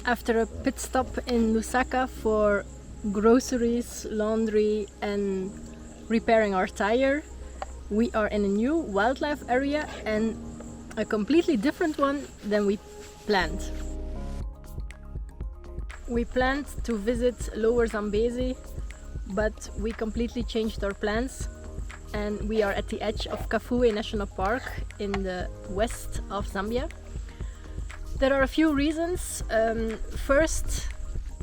After a pit stop in Lusaka for groceries, laundry and repairing our tire, we are in a new wildlife area and a completely different one than we planned. We planned to visit Lower Zambezi, but we completely changed our plans and we are at the edge of Kafue National Park in the west of Zambia. There are a few reasons. First,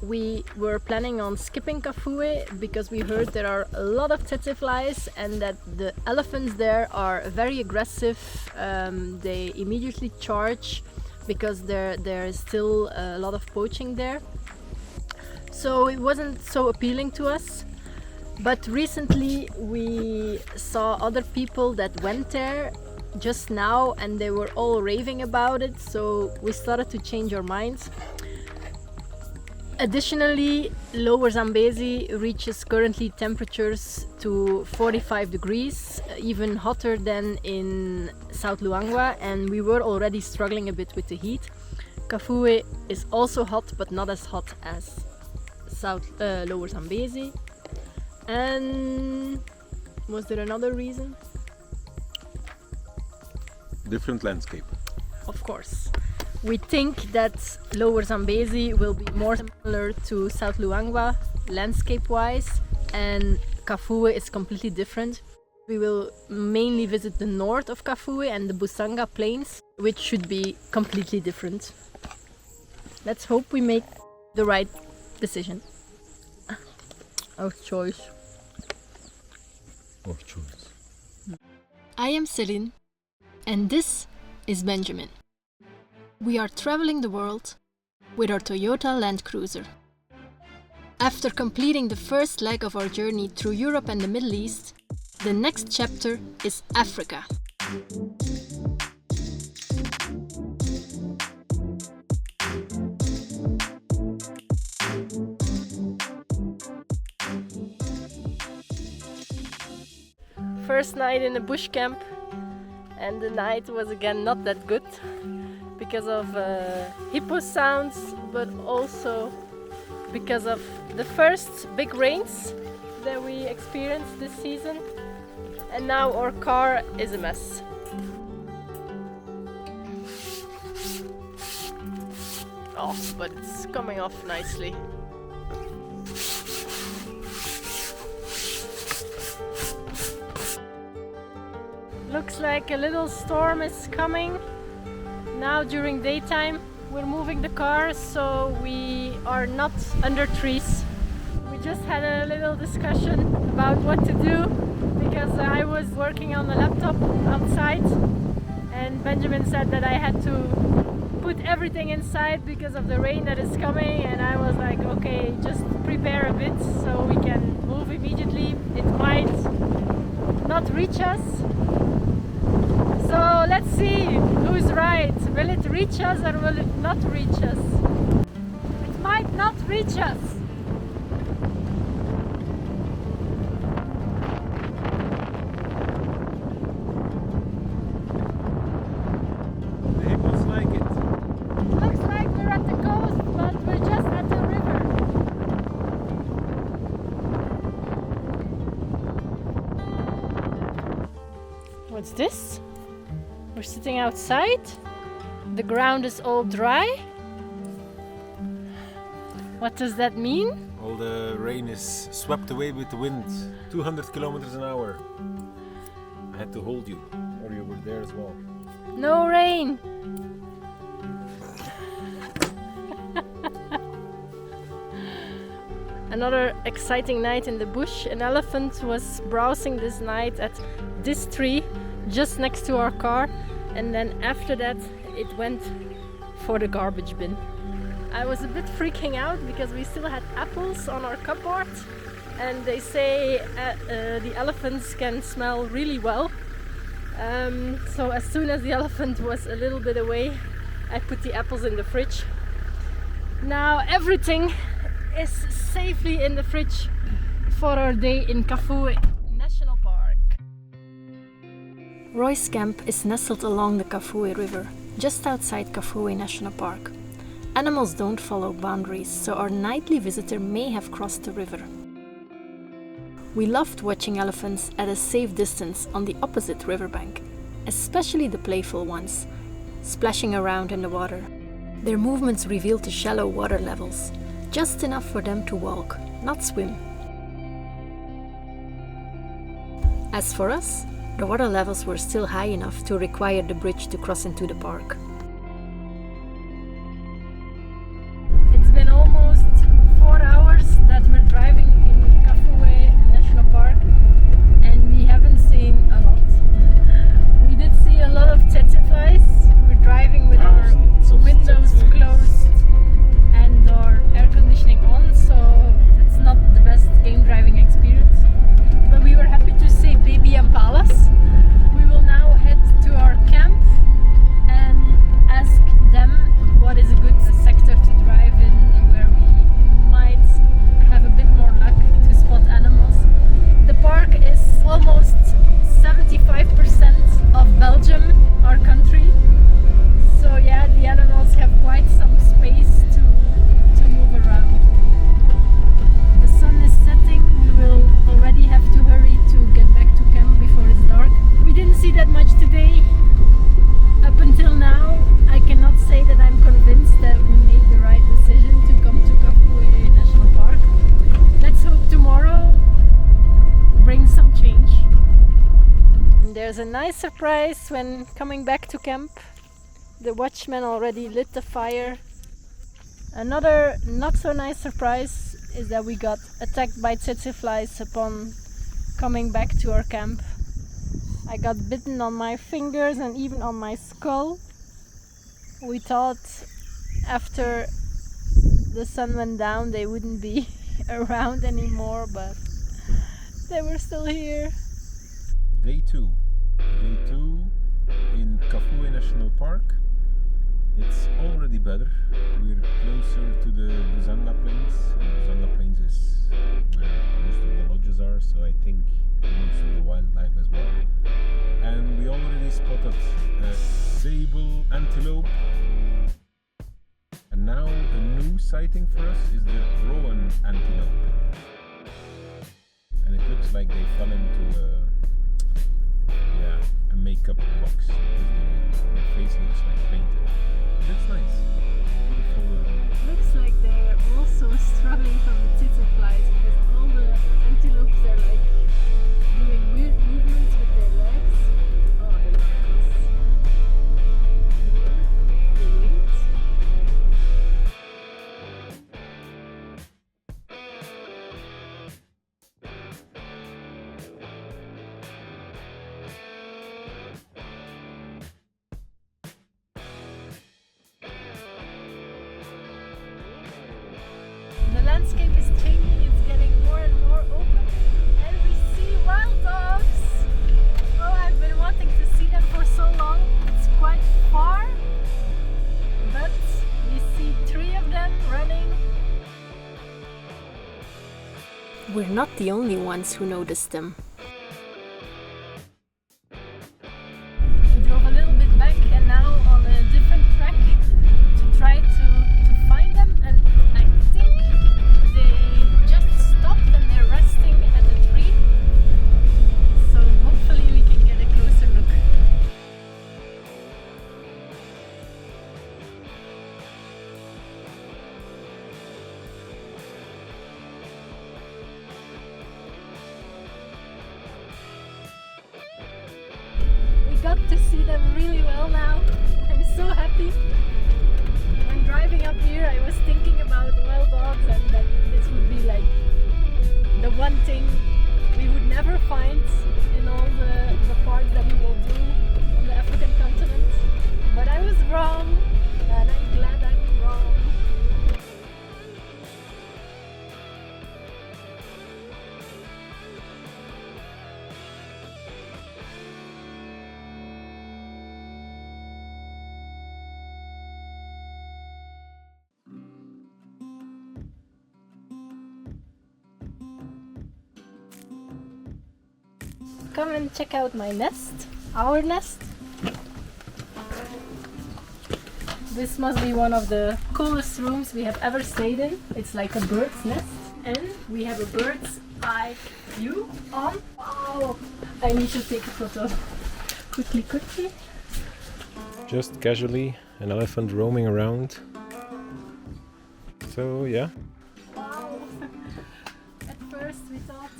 we were planning on skipping Kafue because we heard there are a lot of tsetse flies and that the elephants there are very aggressive. They immediately charge because there is still a lot of poaching there. So it wasn't so appealing to us. But recently we saw other people that went there just now and they were all raving about it, so we started to change our minds. Additionally, Lower Zambezi reaches currently temperatures to 45 degrees, even hotter than in South Luangwa, and we were already struggling a bit with the heat. Kafue is also hot, but not as hot as Lower Zambezi. And was there another reason? Different landscape. Of course. We think that Lower Zambezi will be more similar to South Luangwa landscape-wise, and Kafue is completely different. We will mainly visit the north of Kafue and the Busanga Plains, which should be completely different. Let's hope we make the right decision. Of choice. Of choice. I am Celine, and this is Benjamin. We are traveling the world with our Toyota Land Cruiser. After completing the first leg of our journey through Europe and the Middle East, the next chapter is Africa. First night in a bush camp, and the night was again not that good because of hippo sounds, but also because of the first big rains that we experienced this season, and now our car is a mess. Oh, but it's coming off nicely. Looks like a little storm is coming. Now during daytime we're moving the car so we are not under trees. We just had a little discussion about what to do because I was working on the laptop outside and Benjamin said that I had to put everything inside because of the rain that is coming, and I was like, okay, just prepare a bit so we can move immediately. It might not reach us. So let's see who's right. Will it reach us or will it not reach us? It might not reach us. The hippos like it. Looks like we're at the coast, but we're just at the river. What's this? We're sitting outside. The ground is all dry. What does that mean? All the rain is swept away with the wind, 200 kilometers an hour. I had to hold you, or you were there as well. No rain. Another exciting night in the bush. An elephant was browsing this night at this tree just next to our car, and then after that it went for the garbage bin. I was a bit freaking out because we still had apples on our cupboard, and they say the elephants can smell really well. So as soon as the elephant was a little bit away, I put the apples in the fridge. Now everything is safely in the fridge for our day in Kafue National Park. Roy's camp is nestled along the Kafue River, just outside Kafue National Park. Animals don't follow boundaries, so our nightly visitor may have crossed the river. We loved watching elephants at a safe distance on the opposite riverbank, especially the playful ones, splashing around in the water. Their movements revealed the shallow water levels, just enough for them to walk, not swim. As for us, the water levels were still high enough to require the bridge to cross into the park. It's been almost 4 hours that we're driving in Kafue National Park, and we haven't seen a lot. We did see a lot of tsetse flies. We're driving with our windows closed and our air conditioning on, so it's not the best game driving experience. But we were happy to see baby impalas. We will now head to our camp and ask them what is a good sector to drive in, where we might have a bit more luck to spot animals. The park is almost 75% of Belgium, our country. So yeah, the animals have quite some space to move around. The sun is setting. We will already have to hurry to get back to camp before it's dark. We didn't see that much today. Up until now, I cannot say that I'm convinced that we made the right decision to come to Kafue National Park. Let's hope tomorrow brings some change. And there's a nice surprise when coming back to camp. The watchman already lit the fire. Another not so nice surprise is that we got attacked by tsetse flies upon coming back to our camp. I got bitten on my fingers and even on my skull. We thought after the sun went down they wouldn't be around anymore, but they were still here. Day 2 in Kafue National Park. It's already better. We're closer to the Busanga Plains. Busanga Plains is where most of the lodges are, so I think most of the wildlife as well. And we already spotted a sable antelope. And now a new sighting for us is the rowan antelope. And it looks like they fell into a makeup box because their face looks like painted. That's nice. Beautiful. Looks like they're also struggling from the tsetse flies because all the antelopes are like doing weird movements with their legs. Oh, the knuckles. The wings. The landscape is changing, it's getting more and more open, and we see wild dogs. Oh, I've been wanting to see them for so long. It's quite far, but we see 3 of them running. We're not the only ones who noticed them. We drove a little bit back and now on a different track to try to find them, and I think they just stopped and they're resting at a tree. So hopefully we can get a closer look. We got to see them really well now. I'm so happy. When driving up here I was thinking about wild dogs and that this would be like the one thing we would never find in all the parks that we will do on the African continent. But I was wrong, and I'm glad I'm wrong. Come and check out my nest, our nest. This must be one of the coolest rooms we have ever stayed in. It's like a bird's nest, and we have a bird's eye view on. Oh, I need to take a photo. Quickly. Just casually, an elephant roaming around. So yeah. Wow! At first we thought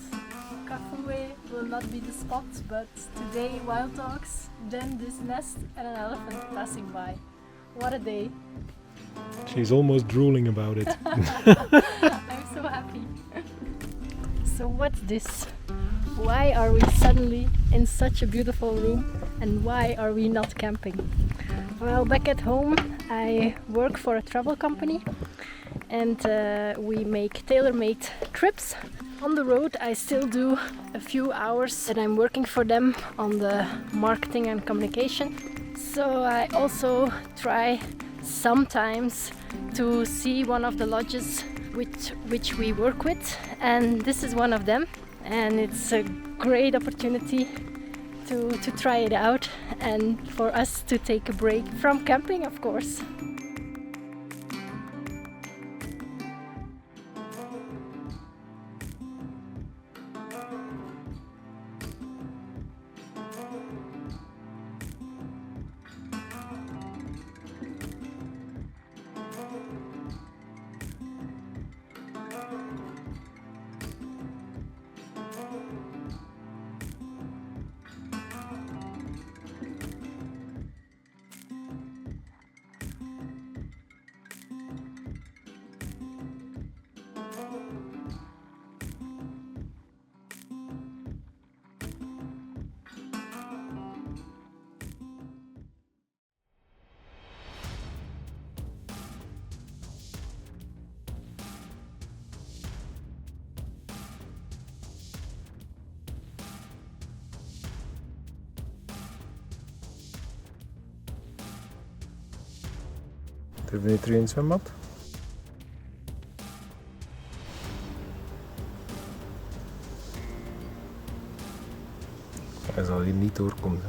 Kafue will not be the spot, but today wild dogs, then this nest and an elephant passing by. What a day! She's almost drooling about it. I'm so happy. So what's this? Why are we suddenly in such a beautiful room, and why are we not camping? Well, back at home I work for a travel company, and we make tailor-made trips. On the road I still do a few hours that I'm working for them on the marketing and communication. So I also try sometimes to see one of the lodges which we work with, and this is one of them, and it's a great opportunity to try it out and for us to take a break from camping, of course. Hebben we nu in het zwembad? Hij zal hier niet doorkomen.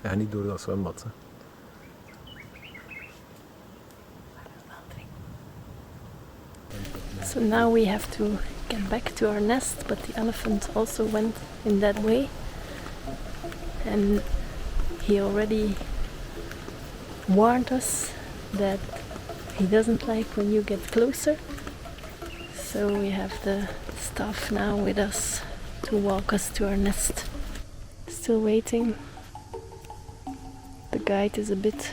Ja, niet door dat zwembad. Hè. So now we have to get back to our nest, but the elephant also went in that way, and he already warned us that he doesn't like when you get closer. So we have the staff now with us to walk us to our nest. Still waiting. The guide is a bit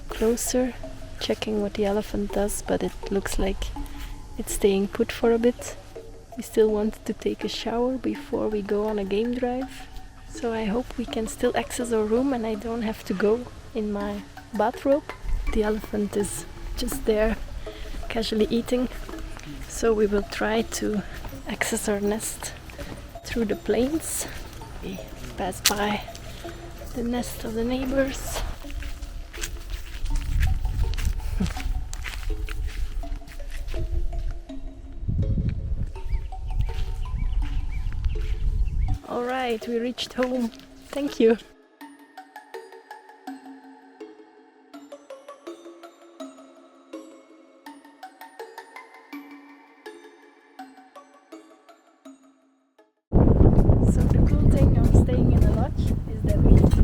closer, checking what the elephant does, but it looks like it's staying put for a bit. We still want to take a shower before we go on a game drive. So I hope we can still access our room and I don't have to go in my bathrobe. The elephant is just there, casually eating. So we will try to access our nest through the plains. We pass by the nest of the neighbors. All right, we reached home. Thank you. So the cool thing of staying in the lodge is that we have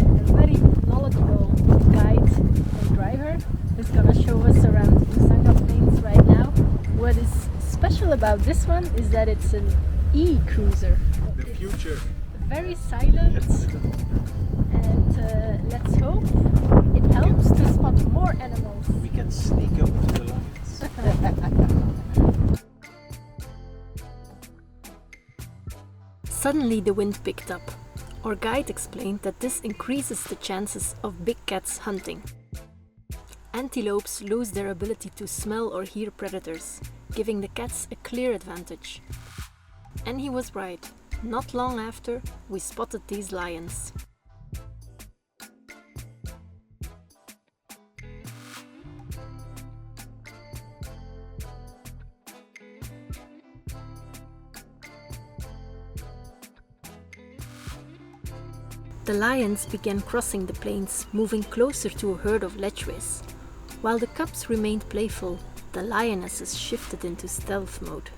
a very knowledgeable guide and driver who's gonna show us around Busanga Plains right now. What special about this one is that it's an e-cruiser. The future. Very silent, and let's hope it helps to spot more animals. We can sneak up to the lions. Suddenly the wind picked up. Our guide explained that this increases the chances of big cats hunting. Antelopes lose their ability to smell or hear predators, giving the cats a clear advantage. And he was right. Not long after, we spotted these lions. The lions began crossing the plains, moving closer to a herd of lechwes. While the cubs remained playful, the lionesses shifted into stealth mode.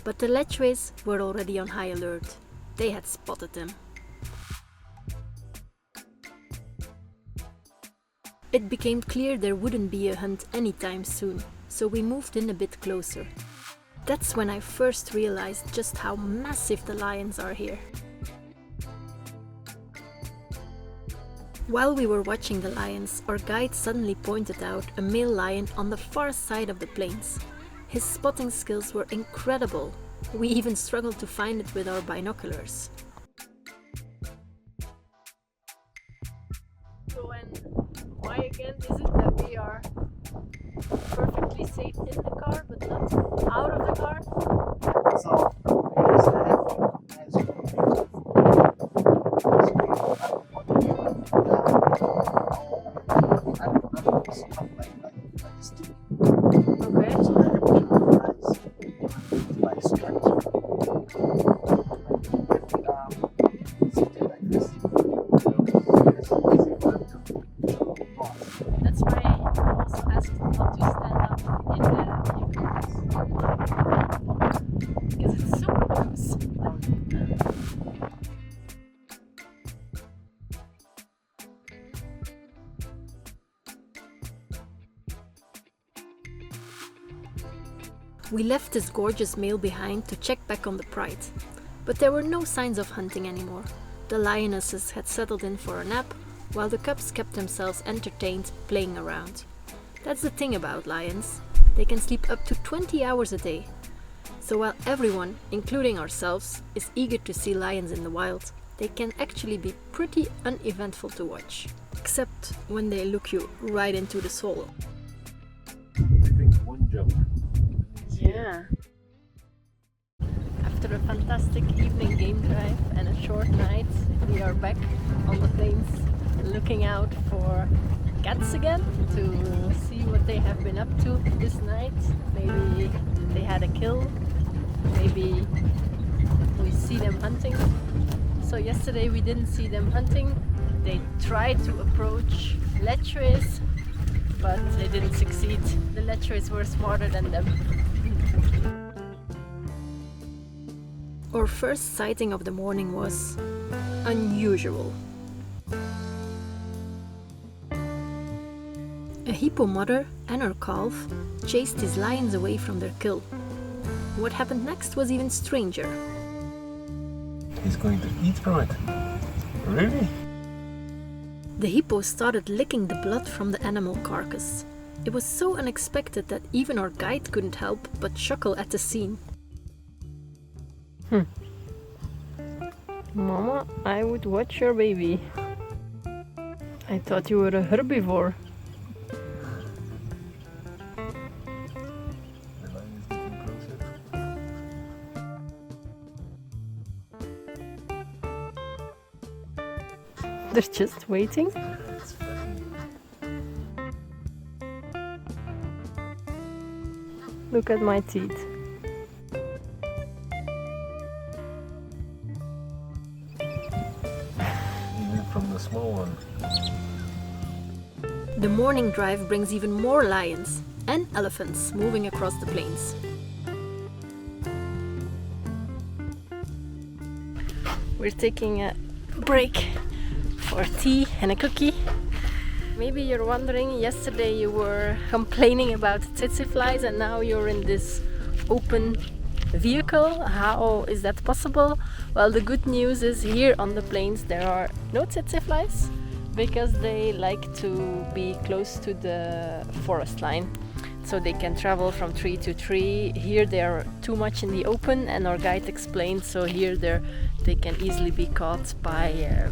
But the lechwes were already on high alert. They had spotted them. It became clear there wouldn't be a hunt anytime soon, so we moved in a bit closer. That's when I first realized just how massive the lions are here. While we were watching the lions, our guide suddenly pointed out a male lion on the far side of the plains. His spotting skills were incredible. We even struggled to find it with our binoculars. So, and why again is it that we are perfectly safe in the car but not out of the car? So, as you Okay. So that you put your eyes by structure. Something like this. It's easy for them to cross. That's why I also asked not to stand up in the because it's so close. We left this gorgeous male behind to check back on the pride, but there were no signs of hunting anymore. The lionesses had settled in for a nap, while the cubs kept themselves entertained playing around. That's the thing about lions. They can sleep up to 20 hours a day. So while everyone, including ourselves, is eager to see lions in the wild, they can actually be pretty uneventful to watch. Except when they look you right into the soul. I think one jump. Yeah. After a fantastic evening game drive and a short night, we are back on the plains looking out for cats again to see what they have been up to this night. Maybe they had a kill, maybe we see them hunting. So yesterday we didn't see them hunting. They tried to approach lechwes, but they didn't succeed. The lechwes were smarter than them. Our first sighting of the morning was unusual. A hippo mother and her calf chased his lions away from their kill. What happened next was even stranger. He's going to eat from it. Really? The hippo started licking the blood from the animal carcass. It was so unexpected that even our guide couldn't help but chuckle at the scene. Mama, I would watch your baby. I thought you were a herbivore. The lion is getting closer. They're just waiting. It's funny. Look at my teeth. Even from the small one. The morning drive brings even more lions and elephants moving across the plains. We're taking a break for tea and a cookie. Maybe you're wondering, yesterday you were complaining about tsetse flies and now you're in this open vehicle. How is that possible? Well, the good news is here on the plains there are no tsetse flies because they like to be close to the forest line. So they can travel from tree to tree. Here they are too much in the open, and our guide explained, so here they can easily be caught by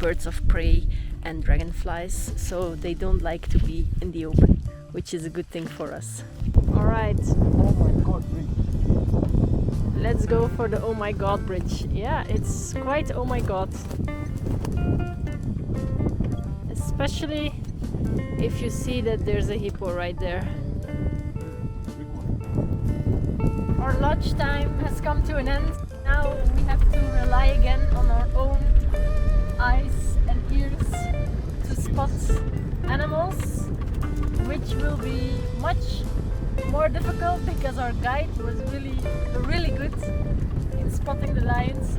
birds of prey and dragonflies, so they don't like to be in the open, which is a good thing for us. Alright. Oh my god, bridge. Let's go for the oh my god bridge. Yeah, it's quite oh my god. Especially if you see that there's a hippo right there. Our lodge time has come to an end. Now we have to rely again on our own eyes and ears to spot animals, which will be much more difficult because our guide was really good in spotting the lions.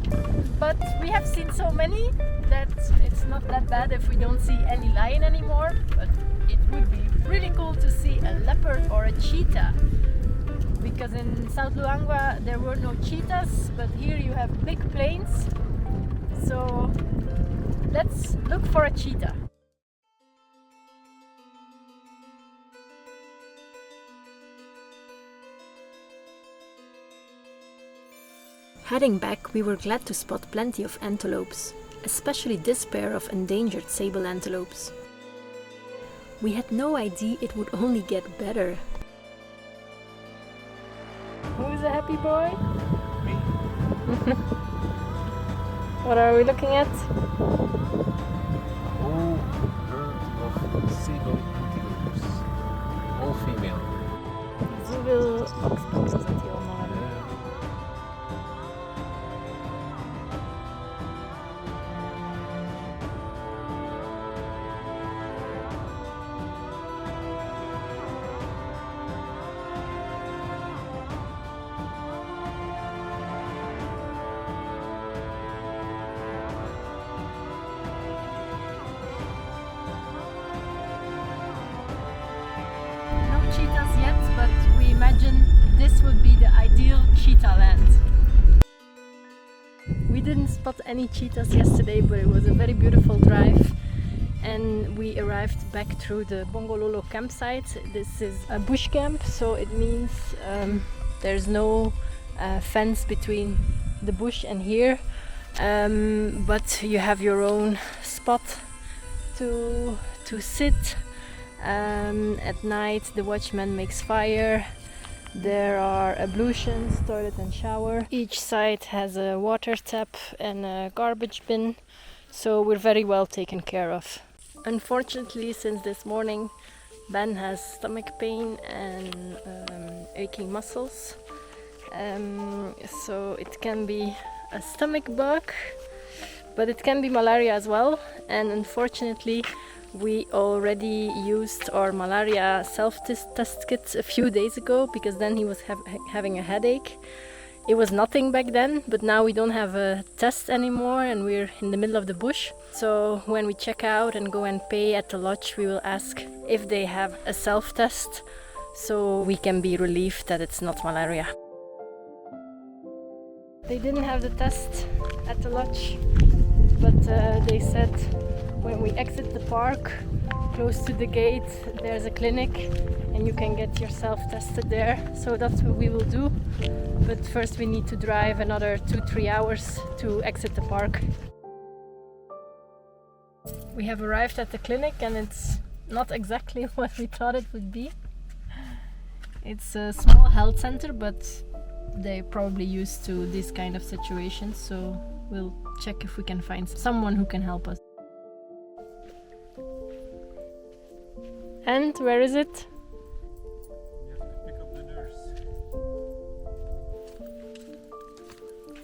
But we have seen so many that it's not that bad if we don't see any lion anymore. But it would be really cool to see a leopard or a cheetah. Because in South Luangwa there were no cheetahs, but here you have big plains. So let's look for a cheetah. Heading back, we were glad to spot plenty of antelopes, especially this pair of endangered sable antelopes. We had no idea it would only get better. Who's a happy boy? Me. What are we looking at? Whole herd of sable antelopes. All female. Zoveel oxbows dat die allemaal hebben. Cheetahs yet, but we imagine this would be the ideal cheetah land. We didn't spot any cheetahs yesterday, but it was a very beautiful drive and we arrived back through the Bongolo campsite. This is a bush camp, so it means there's no fence between the bush and here, but you have your own spot to sit. At night the watchman makes fire. There are ablutions, toilet and shower. Each side has a water tap and a garbage bin, so we're very well taken care of. Unfortunately, since this morning Ben has stomach pain and aching muscles, so it can be a stomach bug, but it can be malaria as well. And unfortunately we already used our malaria self-test kit a few days ago, because then he was having a headache. It was nothing back then, but now we don't have a test anymore and we're in the middle of the bush. So when we check out and go and pay at the lodge, we will ask if they have a self-test, so we can be relieved that it's not malaria. They didn't have the test at the lodge, but they said when we exit the park, close to the gate, there's a clinic and you can get yourself tested there. So that's what we will do. But first we need to drive another 2-3 hours to exit the park. We have arrived at the clinic and it's not exactly what we thought it would be. It's a small health center, but they're probably used to this kind of situations, so we'll check if we can find someone who can help us. And where is it? You have to pick up the nurse.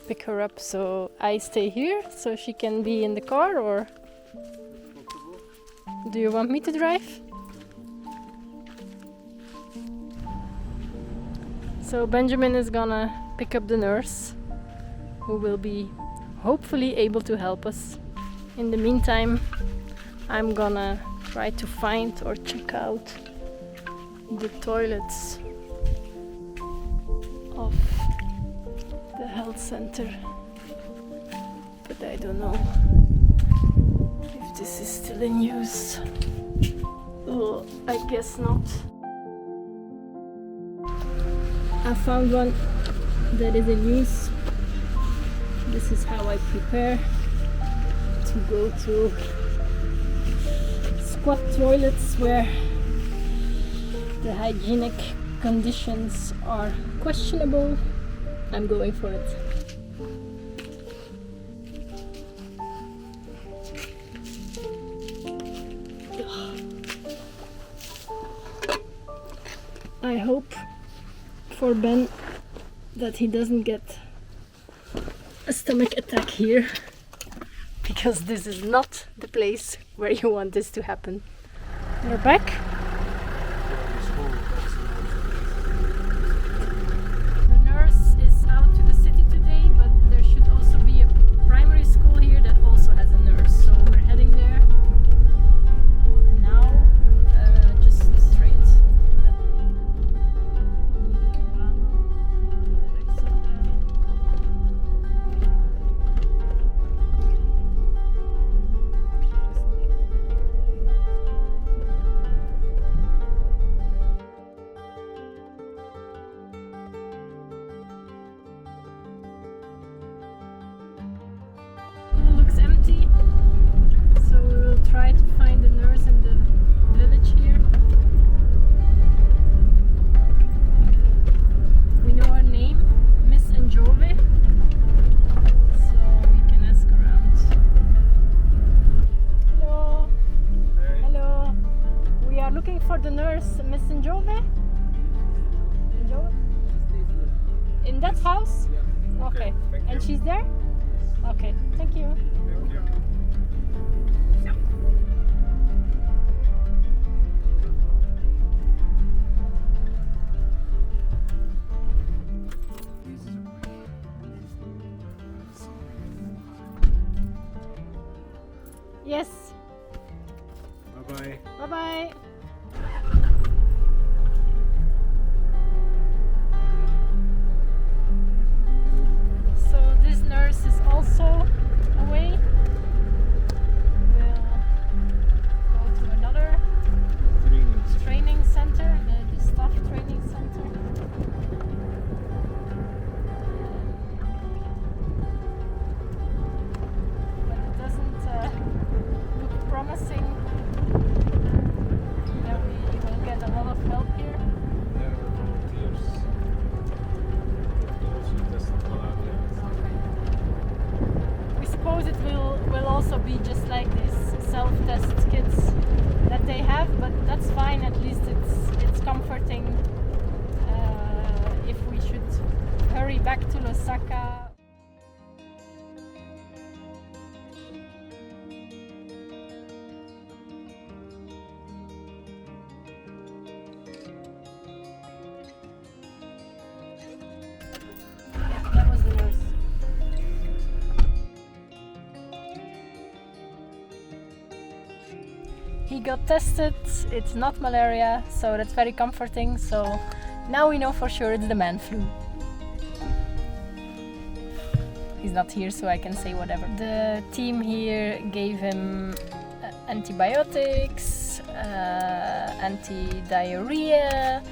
Pick her up, so I stay here so she can be in the car, or do you want me to drive? So Benjamin is gonna pick up the nurse, who will be hopefully able to help us. In the meantime, I'm gonna try to find or check out the toilets of the health center, but I don't know if this is still in use. Oh, I guess not. I found one that is in use. This is how I prepare to go to squat toilets where the hygienic conditions are questionable. I'm going for it. I hope for Ben that he doesn't get a stomach attack here, because this is not the place where you want this to happen. We're back. The nurse is out to the city today, but there should also be a primary school here that also has a nurse, so we're heading there now, just straight. Looks empty, so we will try to find a nurse in the village here. We know her name, Miss Njove, so we can ask around. Hello. Hey. Hello. We are looking for the nurse, Miss Njove. Njove? In that house? Okay. Thank And you. she's there? Okay, thank you. Thank you. Yes. Bye-bye. Bye-bye. So this nurse is also away. We'll go to another training center, the staff training center. But it doesn't look promising that we will get a lot of help here. There are volunteers. They also test malaria. We suppose it will also be just like these self-test kits that they have, but that's fine. At least it's comforting if we should hurry back to Lusaka. Yeah, that was the nurse. He got tested, it's not malaria, so that's very comforting. So now we know for sure it's the man flu. He's not here, so I can say whatever. The team here gave him antibiotics, anti-diarrhea,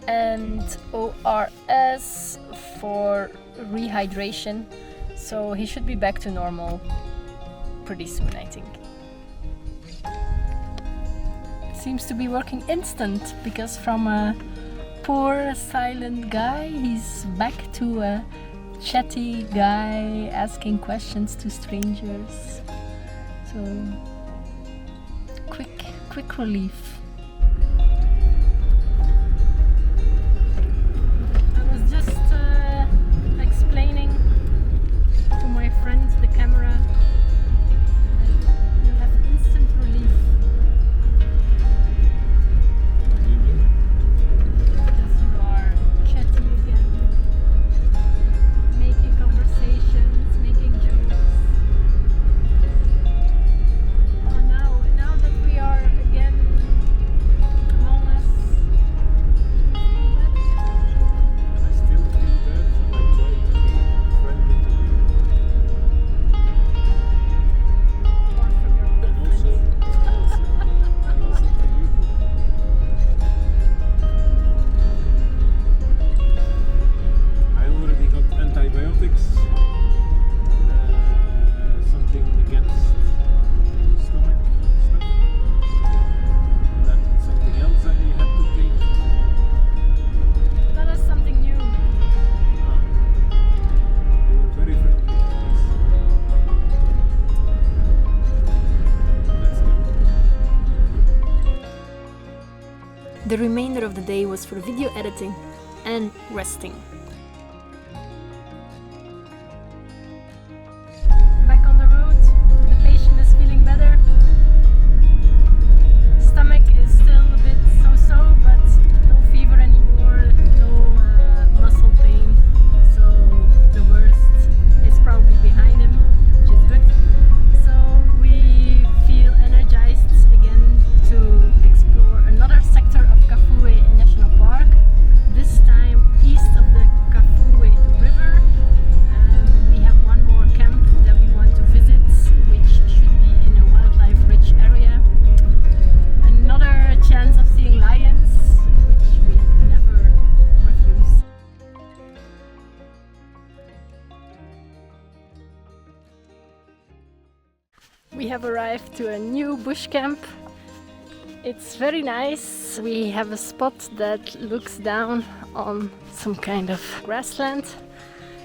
and ORS for rehydration. So he should be back to normal pretty soon, I think. Seems to be working instant, because from a poor silent guy he's back to a chatty guy asking questions to strangers. So quick relief. I was just explaining to my friend, the camera, that you have instant relief. Because you are chatty again, making conversations, making jokes. Now that we are again day was for video editing and resting. Back on the road, the patient is feeling better. Stomach is still a bit so-so, but no fever anymore, no muscle pain. So the worst is probably behind him, which is good. So we feel energized again to explore another sector of Kafue National Park, this time east of the Kafue River. We have one more camp that we want to visit, which should be in a wildlife-rich area. Another chance of seeing lions, which we never refuse. We have arrived to a new bush camp. It's very nice. We have a spot that looks down on some kind of grassland.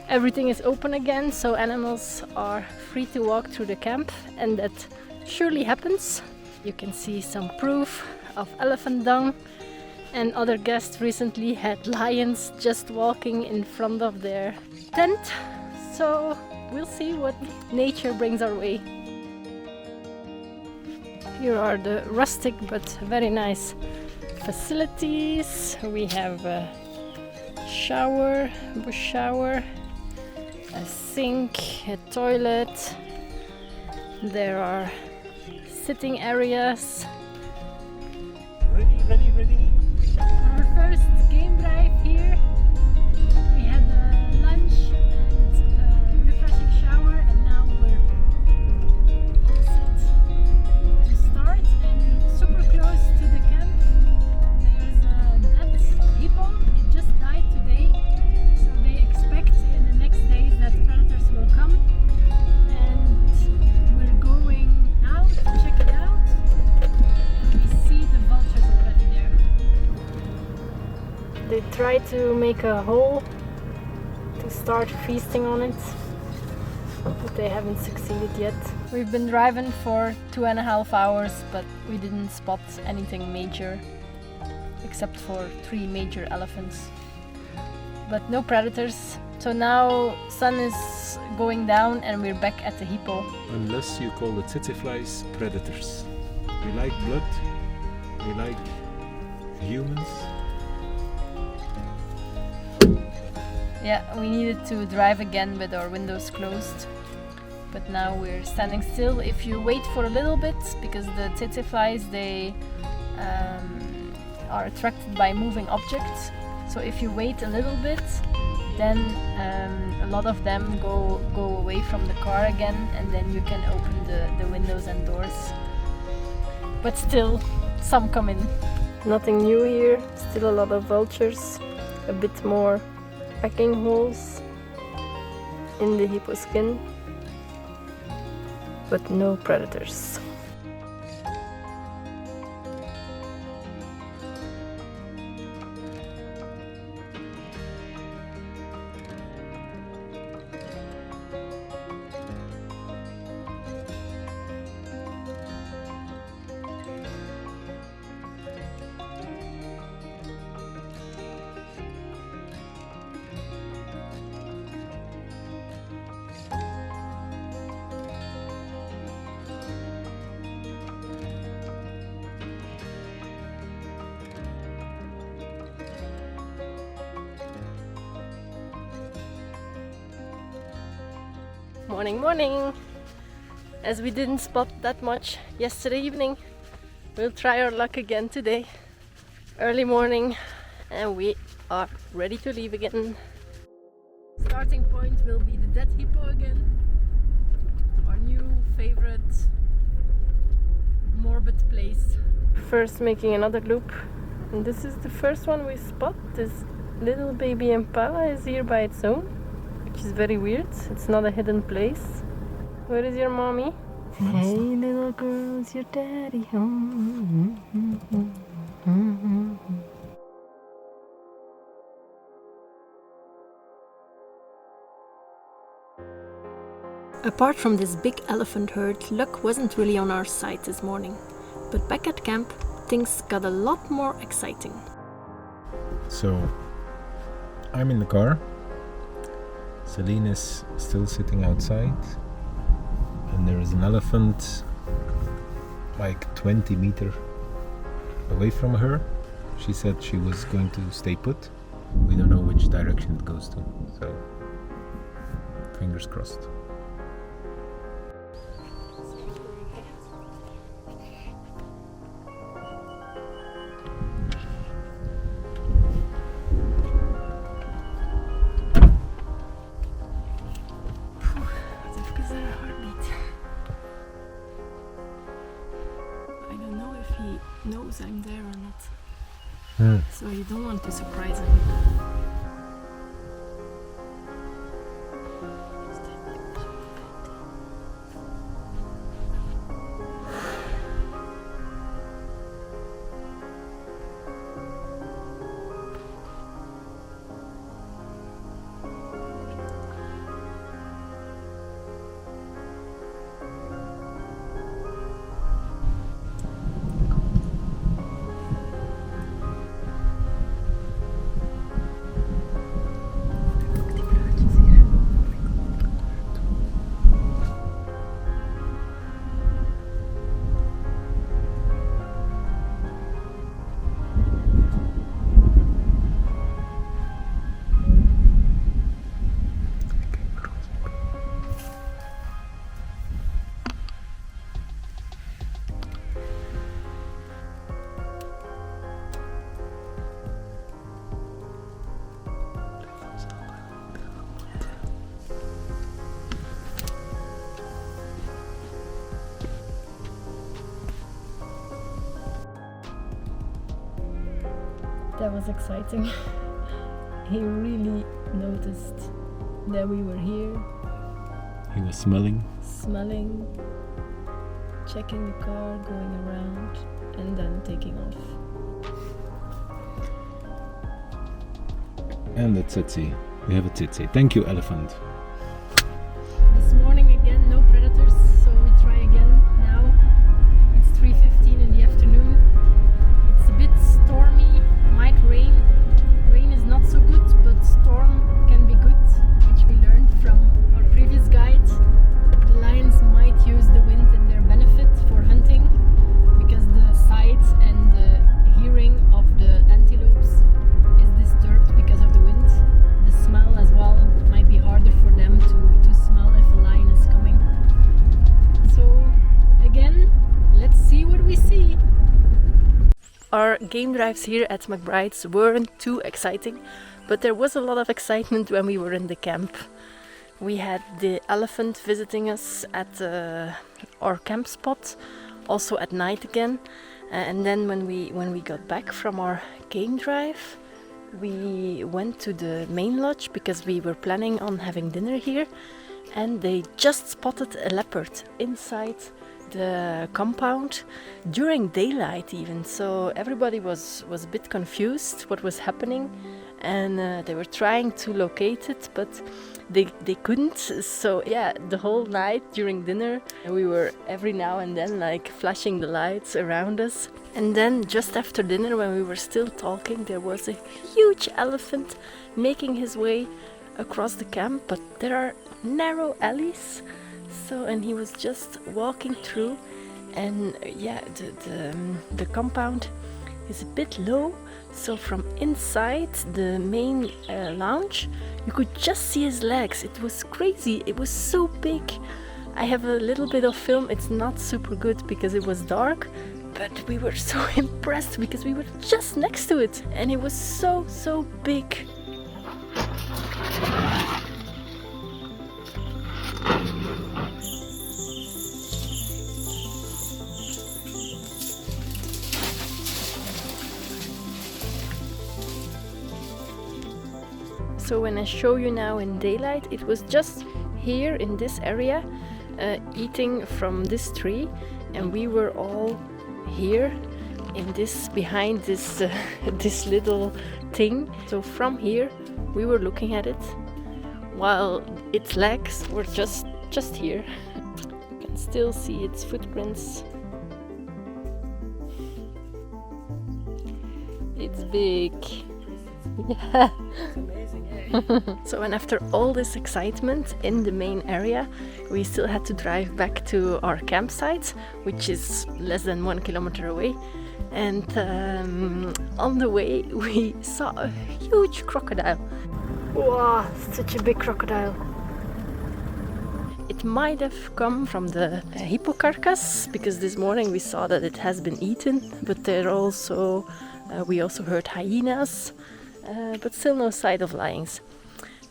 Everything is open again, so animals are free to walk through the camp, and that surely happens. You can see some proof of elephant dung, and other guests recently had lions just walking in front of their tent. So we'll see what nature brings our way. Here are the rustic but very nice facilities. We have a shower, bush shower, a sink, a toilet. There are sitting areas. Ready. For our first game drive here, we had a lunch and a refreshing shower, and now we're all set to start. And super close to the camp, there's a dead hippo. It just died today, so they expect in the next days that predators will come. And we're going now to check it out. And we see the vultures already there. They try to make a hole to start feasting on it, but they haven't succeeded yet. We've been driving for 2.5 hours, but we didn't spot anything major, except for 3 major elephants. But no predators. So now sun is going down and we're back at the hippo. Unless you call the tsetse flies predators. We like blood, we like humans. Yeah, we needed to drive again with our windows closed, but now we're standing still. If you wait for a little bit, because the tsetse flies, they are attracted by moving objects, so if you wait a little bit, then a lot of them go away from the car again, and then you can open the windows and doors. But still, some come in. Nothing new here, still a lot of vultures, a bit more pecking holes in the hippo skin, but no predators. Morning, morning! As we didn't spot that much yesterday evening, we'll try our luck again today. Early morning, and we are ready to leave again. Starting point will be the dead hippo again. Our new favorite morbid place. First making another loop, and this is the first one we spot. This little baby impala is here by its own, which is very weird. It's not a hidden place. Where is your mommy? Hey little girl, is your daddy home? Apart from this big elephant herd, luck wasn't really on our side this morning. But back at camp, things got a lot more exciting. So I'm in the car. Celine is still sitting outside, and there is an elephant like 20 meters away from her. She said she was going to stay put. We don't know which direction it goes to, so fingers crossed. Knows I'm there or not. Hmm. So you don't want to surprise him. That was exciting. He really noticed that we were here. He was smelling. Smelling, checking the car, going around, and then taking off. And the tsetse. We have a tsetse. Thank you, elephant. This morning again, no predators, so we try again now. It's 3:15 in the afternoon. It's a bit stormy, might rain. Rain is not so good, but storm can be good, which we learned from our previous guide. The lions might use the wind in their benefit for hunting, because the sight and the hearing of the antelopes is disturbed because of the wind. The smell as well might be harder for them to smell if a lion is coming. So again, let's see what we see. Our game drives here at McBrides weren't too exciting, but there was a lot of excitement when we were in the camp. We had the elephant visiting us at our camp spot, also at night again. And then when we got back from our game drive, we went to the main lodge because we were planning on having dinner here, and they just spotted a leopard inside the compound during daylight even. So everybody was a bit confused what was happening, and they were trying to locate it, but they couldn't. So yeah, the whole night during dinner we were every now and then like flashing the lights around us. And then just after dinner, when we were still talking, there was a huge elephant making his way across the camp, but there are narrow alleys. So, and he was just walking through, and yeah, the compound is a bit low, so from inside the main lounge you could just see his legs. It was crazy, it was so big. I have a little bit of film, it's not super good because it was dark, but we were so impressed because we were just next to it, and it was so big. So when I show you now in daylight, it was just here in this area, eating from this tree, and we were all here in this, behind this this little thing. So from here we were looking at it, while its legs were just here. You can still see its footprints. It's big. Yeah. It's amazing, eh? So, and after all this excitement in the main area, we still had to drive back to our campsite, which is less than 1 kilometer away. And on the way, we saw a huge crocodile. Wow, such a big crocodile. It might have come from the hippo carcass, because this morning we saw that it has been eaten, but there also we also heard hyenas, but still no sight of lions.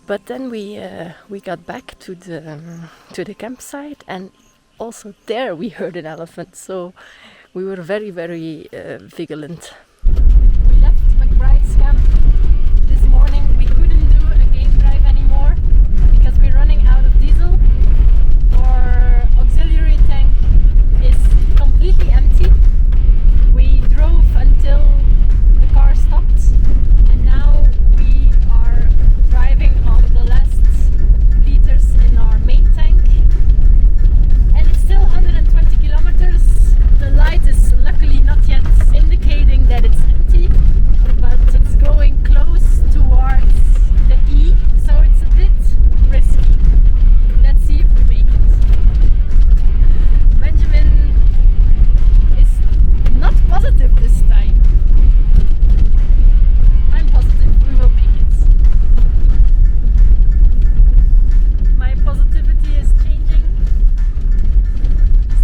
But then we got back to the campsite, and also there we heard an elephant. So we were very, very vigilant. We left McBrides Camp this morning. We couldn't do a game drive anymore because we're running out of diesel. Our auxiliary tank is completely empty. We drove until the car stopped, and now we are driving on the last liters in our main tank. And it's still 120 kilometers. The light is luckily not yet indicating that it's empty, but it's going close towards the E, so it's a bit risky. Let's see if we make it. Benjamin is not positive this time. I'm positive we will make it. My positivity is changing.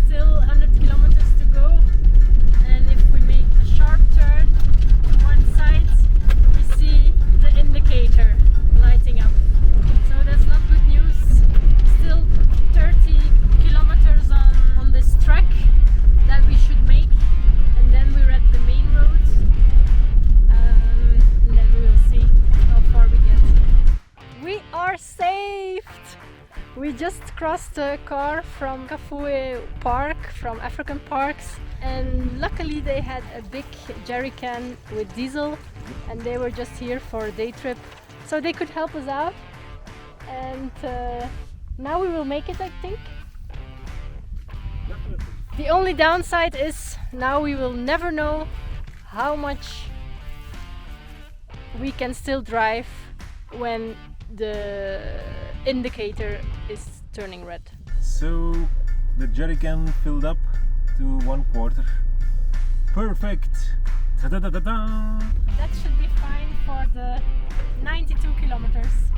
Still 100 kilometers to go, and if we make a sharp turn to one side, we see the indicator lighting up. So that's not good news. Still 30 kilometers on this track that we should make, and then we're at the main road, and then we will see how far we get. We are saved! We just crossed the car from Kafue Park, from African Parks, and luckily they had a big jerry can with diesel, and they were just here for a day trip, so they could help us out. And now we will make it, I think. The only downside is now we will never know how much we can still drive when the indicator is turning red. So the jerry can filled up to 1/4. Perfect! Ta-da-da-da-da! That should be fine for the 92 kilometers.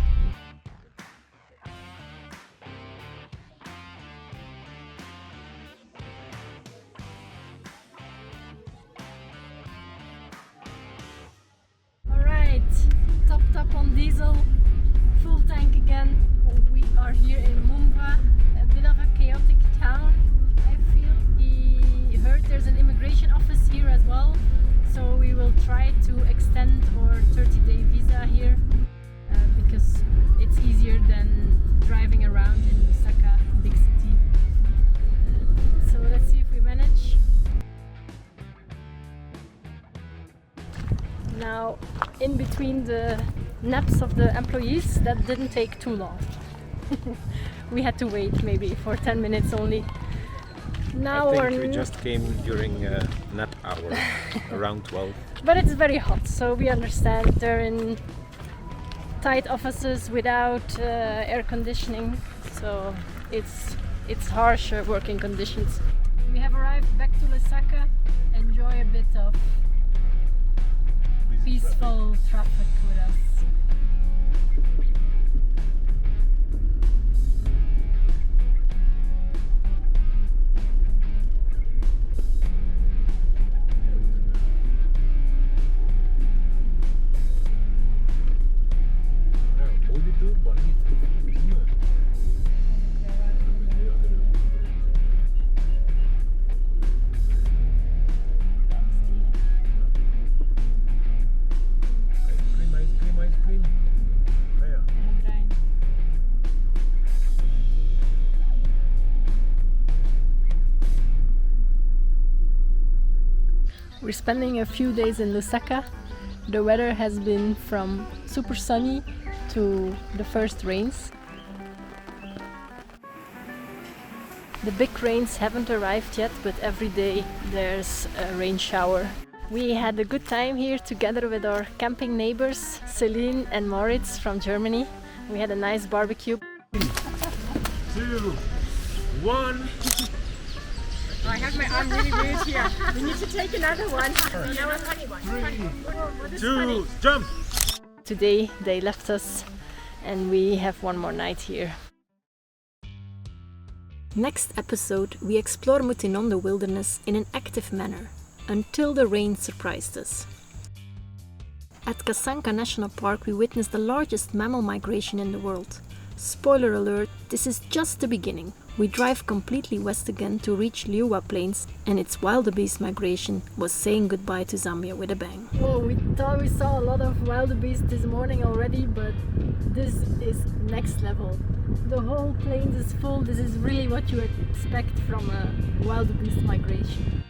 Alright, topped up on diesel, full tank again. We are here in Mumbwa, a bit of a chaotic town, I feel. We heard there's an immigration office here as well, so we will try to extend our 30-day visa here because it's easier than driving around in Lusaka, big city. So let's see if we manage. Now, in between the naps of the employees, that didn't take too long. We had to wait maybe for 10 minutes only. Now I think we just came during nap hour, around 12. But it's very hot, so we understand. They're in tight offices without air conditioning, so it's harsh working conditions. We have arrived back to Lusaka. Enjoy a bit of peaceful traffic with us. We're spending a few days in Lusaka. The weather has been from super sunny to the first rains. The big rains haven't arrived yet, but every day there's a rain shower. We had a good time here together with our camping neighbors, Celine and Moritz from Germany. We had a nice barbecue. 2, 1. I have my arm really weird here. We need to take another one. That was funny one. 3, 2, jump! Today they left us and we have one more night here. Next episode we explore Mutinondo wilderness in an active manner until the rain surprised us. At Busanga National Park we witnessed the largest mammal migration in the world. Spoiler alert, this is just the beginning. We drive completely west again to reach Kafue Plains, and its wildebeest migration was saying goodbye to Zambia with a bang. Whoa, we thought we saw a lot of wildebeest this morning already, but this is next level. The whole plains is full. This is really what you expect from a wildebeest migration.